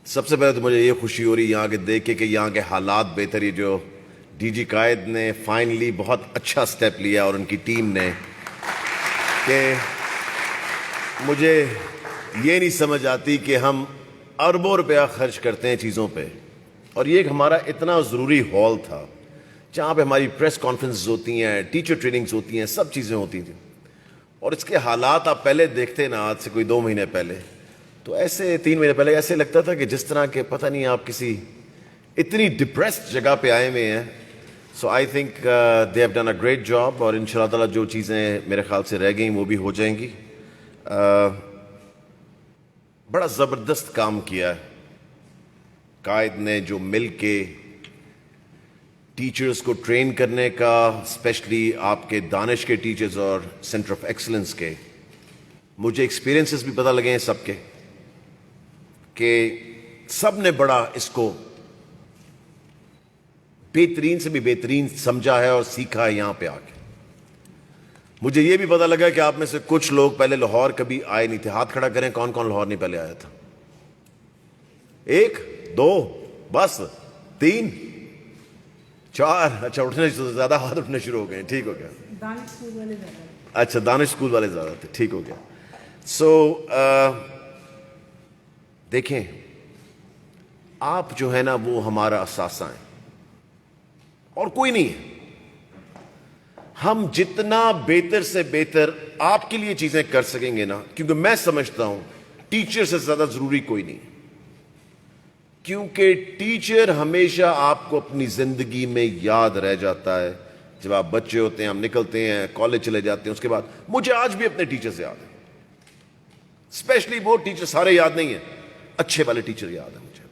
سب سے پہلے تو مجھے یہ خوشی ہو رہی یہاں کے دیکھ کے کہ یہاں کے حالات بہتر ہی جو ڈی جی قائد نے فائنلی بہت اچھا سٹیپ لیا اور ان کی ٹیم نے کہ مجھے یہ نہیں سمجھ آتی کہ ہم اربوں روپیہ خرچ کرتے ہیں چیزوں پہ، اور یہ ایک ہمارا اتنا ضروری ہال تھا جہاں پہ ہماری پریس کانفرنسز ہوتی ہیں، ٹیچر ٹریننگز ہوتی ہیں، سب چیزیں ہوتی تھیں، اور اس کے حالات آپ پہلے دیکھتے نا، آج سے کوئی 2 مہینے پہلے تو ایسے 3 مہینے پہلے ایسے لگتا تھا کہ جس طرح کہ پتہ نہیں آپ کسی اتنی ڈپریسڈ جگہ پہ آئے ہوئے ہیں. So I think they have done a great job, اور ان شاء اللہ تعالیٰ جو چیزیں میرے خیال سے رہ گئیں وہ بھی ہو جائیں گی. بڑا زبردست کام کیا ہے قائد نے، جو مل کے ٹیچرز کو ٹرین کرنے کا، اسپیشلی آپ کے دانش کے ٹیچرز اور سینٹر آف ایکسلنس کے. مجھے ایکسپیرینسز بھی پتہ لگے ہیں سب کے کہ سب نے بڑا اس کو بہترین سے بھی بہترین سمجھا ہے اور سیکھا ہے یہاں پہ آ کے. مجھے یہ بھی پتہ لگا کہ آپ میں سے کچھ لوگ پہلے لاہور کبھی آئے نہیں تھے. ہاتھ کھڑا کریں کون کون لاہور نہیں پہلے آیا تھا؟ 1 2 بس 3 4. اچھا اٹھنے زیادہ ہاتھ اٹھنے شروع ہو گئے، ٹھیک ہو گیا. دانش اسکول والے زیادہ. اچھا دانش اسکول والے زیادہ تھے، ٹھیک ہو گیا. سو دیکھیں، آپ جو ہے نا وہ ہمارا اثاثہ ہیں اور کوئی نہیں ہے. ہم جتنا بہتر سے بہتر آپ کے لیے چیزیں کر سکیں گے نا، کیونکہ میں سمجھتا ہوں ٹیچر سے زیادہ ضروری کوئی نہیں، کیونکہ ٹیچر ہمیشہ آپ کو اپنی زندگی میں یاد رہ جاتا ہے. جب آپ بچے ہوتے ہیں، ہم نکلتے ہیں، کالج چلے جاتے ہیں، اس کے بعد مجھے آج بھی اپنے ٹیچرز یاد ہیں. اسپیشلی وہ ٹیچر، سارے یاد نہیں ہیں، اچھے والے ٹیچر یاد ہیں مجھے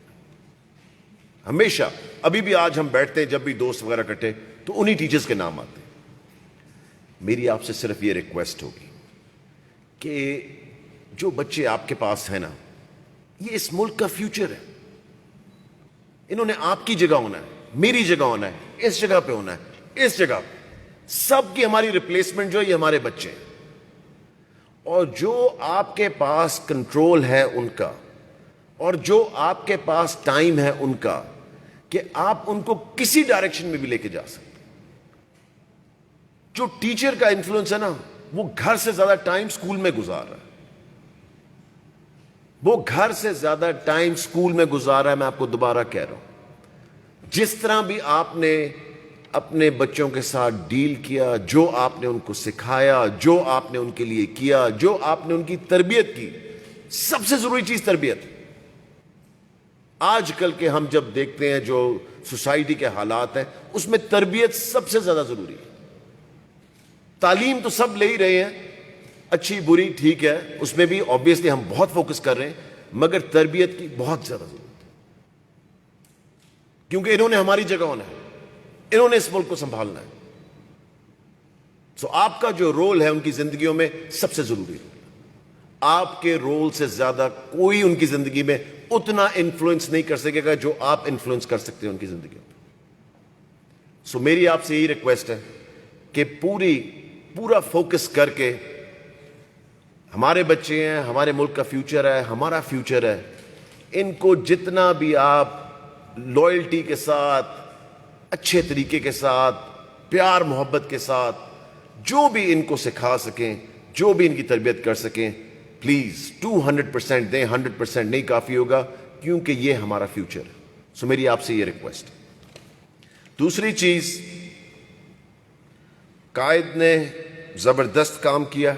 ہمیشہ. ابھی بھی آج ہم بیٹھتے ہیں جب بھی دوست وغیرہ کٹے تو انہی ٹیچرز کے نام آتے ہیں. میری آپ سے صرف یہ ریکویسٹ ہوگی کہ جو بچے آپ کے پاس ہیں نا، یہ اس ملک کا فیوچر ہے. انہوں نے آپ کی جگہ ہونا ہے، میری جگہ ہونا ہے، اس جگہ پہ ہونا ہے، اس جگہ پہ. سب کی ہماری ریپلیسمنٹ جو ہے یہ ہمارے بچے ہیں، اور جو آپ کے پاس کنٹرول ہے ان کا، اور جو آپ کے پاس ٹائم ہے ان کا، کہ آپ ان کو کسی ڈائریکشن میں بھی لے کے جا سکتے. جو ٹیچر کا انفلوئنس ہے نا، وہ گھر سے زیادہ ٹائم اسکول میں گزار رہا ہے، وہ گھر سے زیادہ ٹائم اسکول میں گزار رہا ہے. میں آپ کو دوبارہ کہہ رہا ہوں، جس طرح بھی آپ نے اپنے بچوں کے ساتھ ڈیل کیا، جو آپ نے ان کو سکھایا، جو آپ نے ان کے لیے کیا، جو آپ نے ان کی تربیت کی، سب سے ضروری چیز تربیت. آج کل کے ہم جب دیکھتے ہیں جو سوسائٹی کے حالات ہیں، اس میں تربیت سب سے زیادہ ضروری ہے. تعلیم تو سب لے ہی رہے ہیں، اچھی بری ٹھیک ہے، اس میں بھی آبویسلی ہم بہت فوکس کر رہے ہیں، مگر تربیت کی بہت زیادہ ضرورت ہے، کیونکہ انہوں نے ہماری جگہ ہونا ہے، انہوں نے اس ملک کو سنبھالنا ہے. سو آپ کا جو رول ہے ان کی زندگیوں میں سب سے ضروری ہے. آپ کے رول سے زیادہ کوئی ان کی زندگی میں اتنا انفلوئنس نہیں کر سکے گا جو آپ انفلوئنس کر سکتے ہیں ان کی زندگی میں. سو میری آپ سے یہی ریکویسٹ ہے کہ پورا فوکس کر کے، ہمارے بچے ہیں، ہمارے ملک کا فیوچر ہے، ہمارا فیوچر ہے، ان کو جتنا بھی آپ لائلٹی کے ساتھ، اچھے طریقے کے ساتھ، پیار محبت کے ساتھ جو بھی ان کو سکھا سکیں، جو بھی ان کی تربیت کر سکیں، پلیز 200% دیں. 100% نہیں کافی ہوگا، کیونکہ یہ ہمارا فیوچر ہے. سو میری آپ سے یہ ریکویسٹ. دوسری چیز، قائد نے زبردست کام کیا.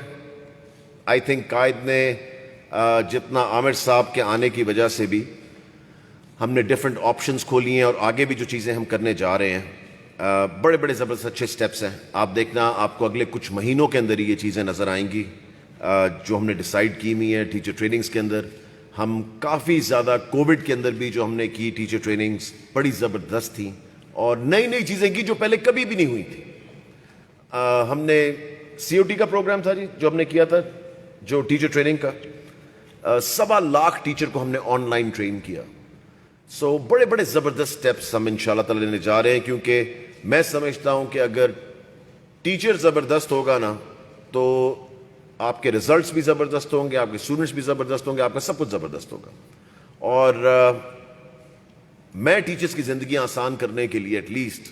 آئی تھنک قائد نے جتنا عامر صاحب کے آنے کی وجہ سے بھی ہم نے ڈفرینٹ آپشنز کھولی ہیں، اور آگے بھی جو چیزیں ہم کرنے جا رہے ہیں، بڑے بڑے زبردست اچھے سٹیپس ہیں. آپ دیکھنا، آپ کو اگلے کچھ مہینوں کے اندر یہ چیزیں نظر آئیں گی جو ہم نے ڈیسائیڈ کی ہوئی ہیں. ٹیچر ٹریننگز کے اندر ہم کافی زیادہ، کووڈ کے اندر بھی جو ہم نے کی ٹیچر ٹریننگز بڑی زبردست تھیں، اور نئی نئی چیزیں کی جو پہلے کبھی بھی نہیں ہوئی تھی. ہم نے COT کا پروگرام تھا جی، جو ہم نے کیا تھا، جو ٹیچر ٹریننگ کا 1.25 لاکھ ٹیچر کو ہم نے آن لائن ٹرین کیا. سو بڑے بڑے زبردست سٹیپس ہم انشاءاللہ تعالی لینے جا رہے ہیں، کیونکہ میں سمجھتا ہوں کہ اگر ٹیچر زبردست ہوگا نا تو آپ کے ریزلٹس بھی زبردست ہوں گے، آپ کے اسٹوڈنٹس بھی زبردست ہوں گے، آپ کا سب کچھ زبردست ہوگا. اور میں ٹیچرز کی زندگی آسان کرنے کے لیے ایٹ لیسٹ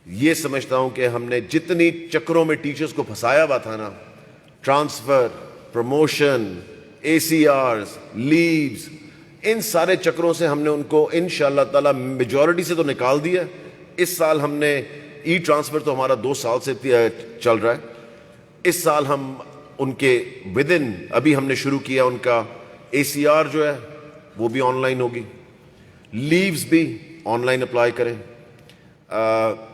یہ سمجھتا ہوں کہ ہم نے جتنی چکروں میں ٹیچرز کو پھنسایا ہوا تھا نا، ٹرانسفر، پروموشن، اے سی آرز، لیوز، ان سارے چکروں سے ہم نے ان کو انشاءاللہ تعالی میجورٹی سے تو نکال دیا. اس سال ہم نے ای ٹرانسفر تو ہمارا 2 سال سے چل رہا ہے. اس سال ہم ان کے ودن ابھی ہم نے شروع کیا، ان کا اے سی آر جو ہے وہ بھی آن لائن ہوگی، لیوز بھی آن لائن اپلائی کریں.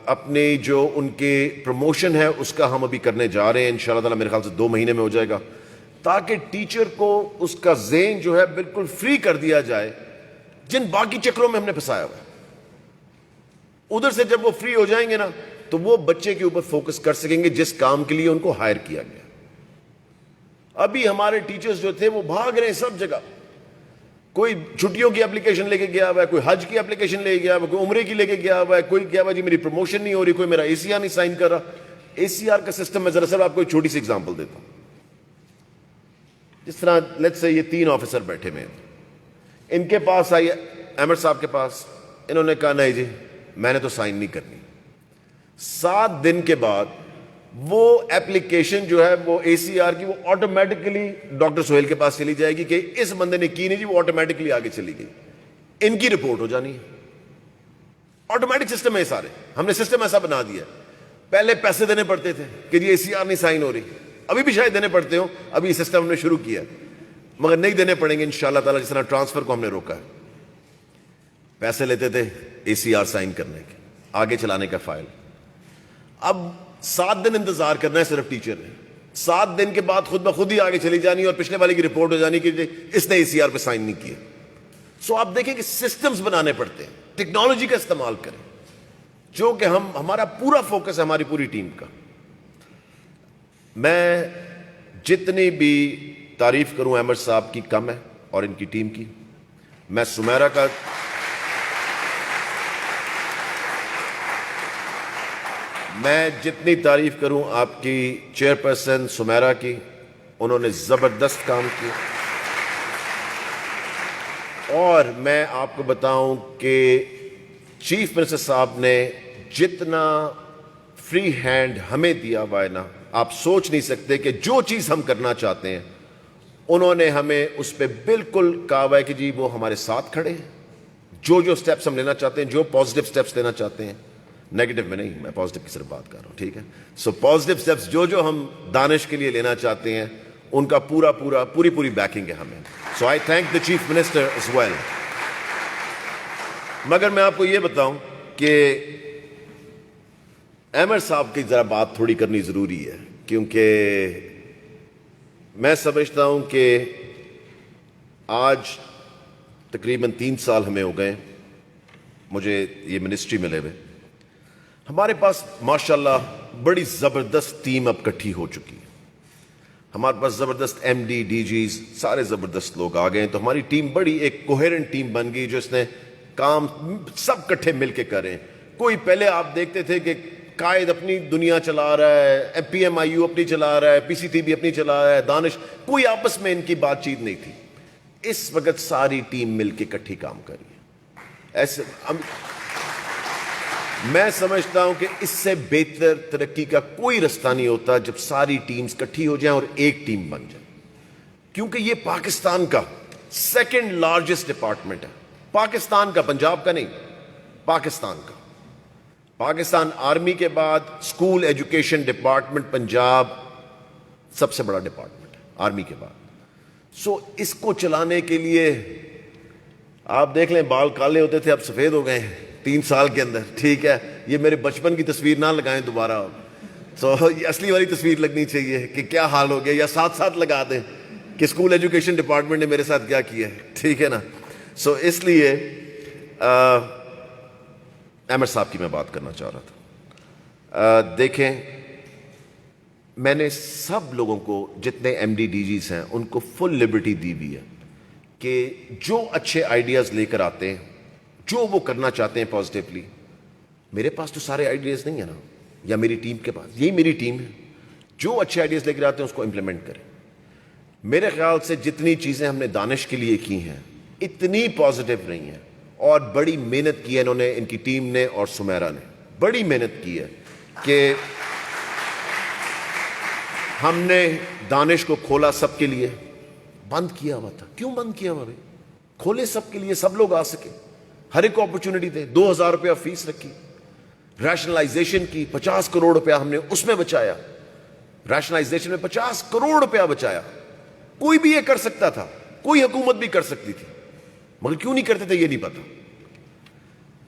اپنے جو ان کے پروموشن ہے اس کا ہم ابھی کرنے جا رہے ہیں انشاءاللہ تعالی، میرے خیال سے 2 مہینے میں ہو جائے گا، تاکہ ٹیچر کو اس کا ذہن جو ہے بالکل فری کر دیا جائے جن باقی چکروں میں ہم نے پھنسایا ہوا ہے. ادھر سے جب وہ فری ہو جائیں گے نا تو وہ بچے کے اوپر فوکس کر سکیں گے جس کام کے لیے ان کو ہائر کیا گیا. ابھی ہمارے ٹیچرز جو تھے وہ بھاگ رہے ہیں سب جگہ، کوئی چھٹیوں کی اپلیکیشن لے کے گیا ہوا ہے، کوئی حج کی اپلیکیشن لے کے گیا ہوا ہے، کوئی عمرے کی لے کے گیا ہوا ہے، کوئی کیا ہوا جی میری پروموشن نہیں ہو رہی، کوئی میرا اے سی آر نہیں سائن کر رہا. اے سی آر کا سسٹم میں ذرا آپ کو ایک چھوٹی سی ایگزامپل دیتا ہوں. جس طرح لیٹس سے یہ 3 آفیسر بیٹھے ہوئے ہیں، ان کے پاس آئی احمد صاحب کے پاس، انہوں نے کہا نہیں جی میں نے تو سائن نہیں کرنی. 7 دن کے بعد وہ ایپلیکیشن جو ہے وہ اے سی آر کی وہ آٹومیٹکلی ڈاکٹر سہیل کے پاس چلی جائے گی کہ اس بندے نے کی نہیں جی، وہ آٹومیٹکلی آگے چلی گئی، ان کی رپورٹ ہو جانی ہے. آٹومیٹک سسٹم ہے سارے، ہم نے سسٹم ایسا بنا دیا. پہلے پیسے دینے پڑتے تھے کہ جی اے سی آر نہیں سائن ہو رہی، ابھی بھی شاید دینے پڑتے ہوں، ابھی یہ سسٹم ہم نے شروع کیا مگر نہیں دینے پڑیں گے انشاءاللہ تعالی. جس طرح ٹرانسفر کو ہم نے روکا ہے، پیسے لیتے تھے اے سی آر سائن کرنے کے، آگے چلانے کا فائل. اب 7 دن انتظار کرنا ہے صرف ٹیچر نے، 7 دن کے بعد خود بخود ہی آگے چلی جانی اور پچھلے والے کی رپورٹ ہو جانی کہ اس نے اے سی آر پہ سائن نہیں کیا. سو آپ دیکھیں کہ سسٹمز بنانے پڑتے ہیں، ٹیکنالوجی کا استعمال کریں، جو کہ ہمارا پورا فوکس ہے ہماری پوری ٹیم کا. میں جتنی بھی تعریف کروں احمد صاحب کی کم ہے اور ان کی ٹیم کی. میں سمیرا کا میں جتنی تعریف کروں آپ کی چیئرپرسن سمیرا کی، انہوں نے زبردست کام کیا. اور میں آپ کو بتاؤں کہ چیف منسٹر صاحب نے جتنا فری ہینڈ ہمیں دیا ہوا ہے نا، آپ سوچ نہیں سکتے کہ جو چیز ہم کرنا چاہتے ہیں انہوں نے ہمیں اس پہ بالکل کہا ہوا ہے کہ جی وہ ہمارے ساتھ کھڑے ہیں. جو سٹیپس ہم لینا چاہتے ہیں، جو پازیٹیو سٹیپس لینا چاہتے ہیں، نیگیٹو میں نہیں، میں پازیٹیو کی صرف بات کر رہا ہوں، ٹھیک ہے. سو پازیٹیو سٹیپس جو ہم دانش کے لیے لینا چاہتے ہیں ان کا پوری بیکنگ ہے ہمیں. So I thank the chief minister as well. مگر میں آپ کو یہ بتاؤں کہ احمد صاحب کی ذرا بات تھوڑی کرنی ضروری ہے، کیونکہ میں سمجھتا ہوں کہ آج تقریباً 3 سال ہمیں ہو گئے مجھے یہ منسٹری ملے ہوئے. ہمارے پاس ماشاءاللہ بڑی زبردست ٹیم اب کٹھی ہو چکی ہے. ہمارے پاس زبردست ایم ڈی ڈی جیز سارے زبردست لوگ آ گئے ہیں، تو ہماری ٹیم بڑی ایک کوہیرنٹ ٹیم بن گئی جو اس نے کام سب کٹھے مل کے کریں. کوئی پہلے آپ دیکھتے تھے کہ قائد اپنی دنیا چلا رہا ہے، پی ایم آئی یو اپنی چلا رہا ہے، پی سی ٹی بھی اپنی چلا رہا ہے، دانش، کوئی آپس میں ان کی بات چیت نہیں تھی. اس وقت ساری ٹیم مل کے کٹھی کام کر رہی ہے. ایسے میں سمجھتا ہوں کہ اس سے بہتر ترقی کا کوئی رستہ نہیں ہوتا جب ساری ٹیمز کٹھی ہو جائیں اور ایک ٹیم بن جائے. کیونکہ یہ پاکستان کا 2nd لارجسٹ ڈپارٹمنٹ ہے، پاکستان کا، پنجاب کا نہیں، پاکستان کا. پاکستان آرمی کے بعد اسکول ایجوکیشن ڈپارٹمنٹ پنجاب سب سے بڑا ڈپارٹمنٹ ہے آرمی کے بعد. سو اس کو چلانے کے لیے آپ دیکھ لیں، بال کالے ہوتے تھے اب سفید ہو گئے ہیں 3 سال کے اندر، ٹھیک ہے. یہ میرے بچپن کی تصویر نہ لگائیں دوبارہ، سو یہ اصلی والی تصویر لگنی چاہیے کہ کیا حال ہو گیا، یا ساتھ لگا دیں کہ اسکول ایجوکیشن ڈپارٹمنٹ نے میرے ساتھ کیا کیا ہے، ٹھیک ہے نا. سو اس لیے احمد صاحب کی میں بات کرنا چاہ رہا تھا. دیکھیں، میں نے سب لوگوں کو جتنے ایم ڈی ڈی جیز ہیں ان کو فل لبرٹی دی ہوئی ہے کہ جو اچھے آئیڈیاز لے کر آتے ہیں، جو وہ کرنا چاہتے ہیں پازیٹیولی. میرے پاس تو سارے آئیڈیاز نہیں ہیں نا، یا میری ٹیم کے پاس، یہی میری ٹیم ہے. جو اچھے آئیڈیاز لے کر آتے ہیں اس کو امپلیمنٹ کریں. میرے خیال سے جتنی چیزیں ہم نے دانش کے لیے کی ہیں اتنی پازیٹیو رہی ہیں اور بڑی محنت کی ہے انہوں نے, ان کی ٹیم نے اور سمیرا نے بڑی محنت کی ہے کہ ہم نے دانش کو کھولا سب کے لیے, بند کیا ہوا تھا. کیوں بند کیا ہوا بھائی؟ کھولے سب کے لیے, سب لوگ آ سکے, ہر ایک کو اپرچونٹی دے. 2,000 روپیہ فیس رکھی, ریشنلائزیشن کی, 50 کروڑ روپیہ ہم نے اس میں بچایا. ریشنلائزیشن میں 50 کروڑ روپیہ بچایا. کوئی بھی یہ کر سکتا تھا, کوئی حکومت بھی کر سکتی تھی, مگر کیوں نہیں کرتے تھے یہ نہیں پتا.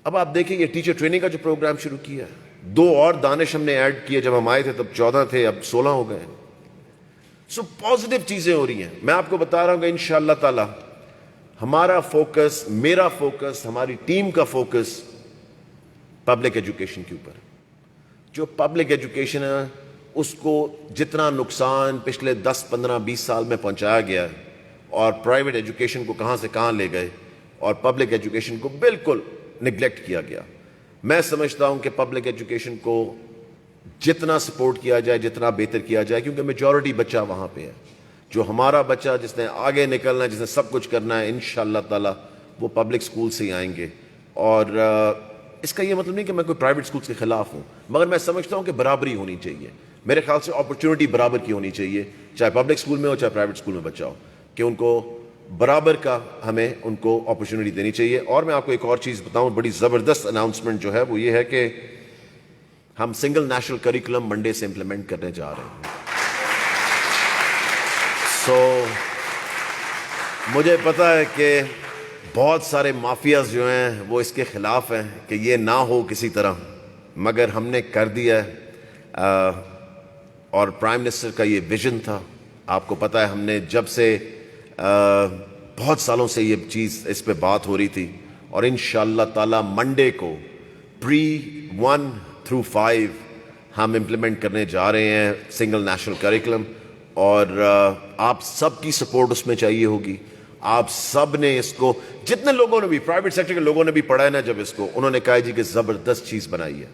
اب آپ دیکھیں یہ ٹیچر ٹریننگ کا جو پروگرام شروع کیا ہے, 2 اور دانش ہم نے ایڈ کیے. جب ہم آئے تھے تب 14 تھے, اب 16 ہو گئے. سو پازیٹیو چیزیں ہو رہی ہیں. میں آپ کو بتا رہا ہوں کہ انشاءاللہ تعالی ہمارا فوکس, میرا فوکس, ہماری ٹیم کا فوکس پبلک ایجوکیشن کے اوپر. جو پبلک ایجوکیشن ہے اس کو جتنا نقصان پچھلے 10, 15, 20 سال میں پہنچایا گیا ہے, اور پرائیویٹ ایجوکیشن کو کہاں سے کہاں لے گئے, اور پبلک ایجوکیشن کو بالکل نگلیکٹ کیا گیا. میں سمجھتا ہوں کہ پبلک ایجوکیشن کو جتنا سپورٹ کیا جائے, جتنا بہتر کیا جائے, کیونکہ میجورٹی بچہ وہاں پہ ہے. جو ہمارا بچہ جس نے آگے نکلنا ہے, جس نے سب کچھ کرنا ہے, انشاءاللہ تعالی وہ پبلک سکول سے ہی آئیں گے. اور اس کا یہ مطلب نہیں کہ میں کوئی پرائیویٹ سکولز کے خلاف ہوں, مگر میں سمجھتا ہوں کہ برابری ہونی چاہیے. میرے خیال سے اپرچونٹی برابر کی ہونی چاہیے, چاہے پبلک سکول میں ہو چاہے پرائیویٹ سکول میں بچہ ہو, کہ ان کو برابر کا ہمیں ان کو اپرچونٹی دینی چاہیے. اور میں آپ کو ایک اور چیز بتاؤں, بڑی زبردست اناؤنسمنٹ جو ہے وہ یہ ہے کہ ہم سنگل نیشنل کریکولم منڈے سے امپلیمنٹ کرنے جا رہے ہیں. مجھے پتا ہے کہ بہت سارے مافیاز جو ہیں وہ اس کے خلاف ہیں کہ یہ نہ ہو کسی طرح, مگر ہم نے کر دیا ہے. اور پرائم منسٹر کا یہ ویژن تھا. آپ کو پتا ہے ہم نے جب سے بہت سالوں سے یہ چیز اس پہ بات ہو رہی تھی, اور انشاءاللہ تعالی منڈے کو پری 1 through 5 ہم امپلیمنٹ کرنے جا رہے ہیں سنگل نیشنل کریکولم. اور آپ سب کی سپورٹ اس میں چاہیے ہوگی. آپ سب نے اس کو, جتنے لوگوں نے بھی, پرائیویٹ سیکٹر کے لوگوں نے بھی پڑھا ہے نا, جب اس کو انہوں نے کہا جی کہ زبردست چیز بنائی ہے.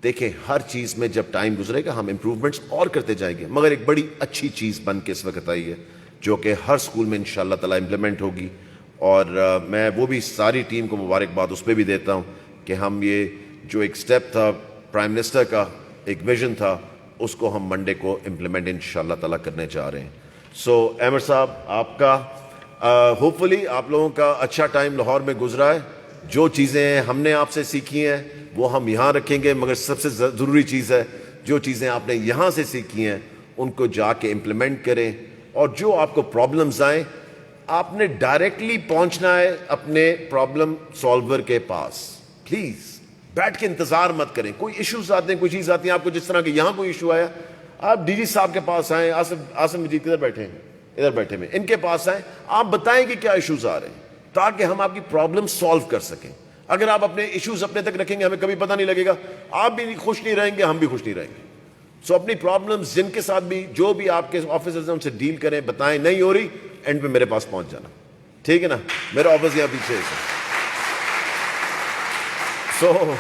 دیکھیں ہر چیز میں جب ٹائم گزرے گا ہم امپروومنٹس اور کرتے جائیں گے, مگر ایک بڑی اچھی چیز بن کے اس وقت آئی ہے جو کہ ہر سکول میں انشاءاللہ تعالی امپلیمنٹ ہوگی. اور میں وہ بھی ساری ٹیم کو مبارکباد اس پہ بھی دیتا ہوں کہ ہم یہ جو ایک سٹیپ تھا پرائم منسٹر کا, ایک ویژن تھا, اس کو ہم منڈے کو امپلیمنٹ انشاءاللہ تعالی کرنے جا رہے ہیں. سو احمد صاحب آپ کا ہوپ فلی آپ لوگوں کا اچھا ٹائم لاہور میں گزرا ہے. جو چیزیں ہم نے آپ سے سیکھی ہیں وہ ہم یہاں رکھیں گے, مگر سب سے ضروری چیز ہے جو چیزیں آپ نے یہاں سے سیکھی ہیں ان کو جا کے امپلیمنٹ کریں. اور جو آپ کو پرابلمز آئیں آپ نے ڈائریکٹلی پہنچنا ہے اپنے پرابلم سالور کے پاس. پلیز بیٹھ کے انتظار مت کریں. کوئی ایشوز آتے ہیں, کوئی چیز آتی ہے آپ کو, جس طرح کہ یہاں کوئی ایشو آیا, آپ ڈی جی صاحب کے پاس آئیں. آصف مجید کدھر بیٹھے ہیں, ادھر بیٹھے ہیں, ان کے پاس آئیں, آپ بتائیں کہ کیا ایشوز آ رہے ہیں تاکہ ہم آپ کی پرابلم سالو کر سکیں. اگر آپ اپنے ایشوز اپنے تک رکھیں گے ہمیں کبھی پتہ نہیں لگے گا, آپ بھی خوش نہیں رہیں گے, ہم بھی خوش نہیں رہیں گے. سو اپنی پرابلمز جن کے ساتھ بھی, جو بھی آپ کے آفیسرز ہیں ان سے ڈیل کریں, بتائیں. نہیں ہو رہی اینڈ پہ میرے پاس پہنچ جانا, ٹھیک ہے نا, میرا آفس یہاں پیچھے ہے. سو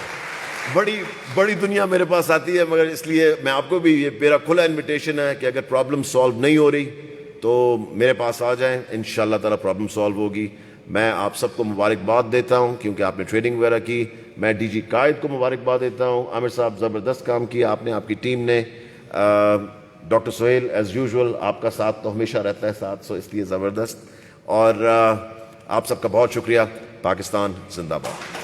بڑی دنیا میرے پاس آتی ہے, مگر اس لیے میں آپ کو بھی یہ میرا کھلا انویٹیشن ہے کہ اگر پرابلم سالو نہیں ہو رہی تو میرے پاس آ جائیں, انشاءاللہ تعالی پرابلم سالو ہوگی. میں آپ سب کو مبارکباد دیتا ہوں کیونکہ آپ نے ٹریننگ وغیرہ کی. میں ڈی جی قائد کو مبارکباد دیتا ہوں. عامر صاحب زبردست کام کیا آپ نے, آپ کی ٹیم نے. ڈاکٹر سہیل ایز یوزول آپ کا ساتھ تو ہمیشہ رہتا ہے ساتھ, سو اس لیے زبردست. اور آپ سب کا بہت شکریہ. پاکستان زندہ باد.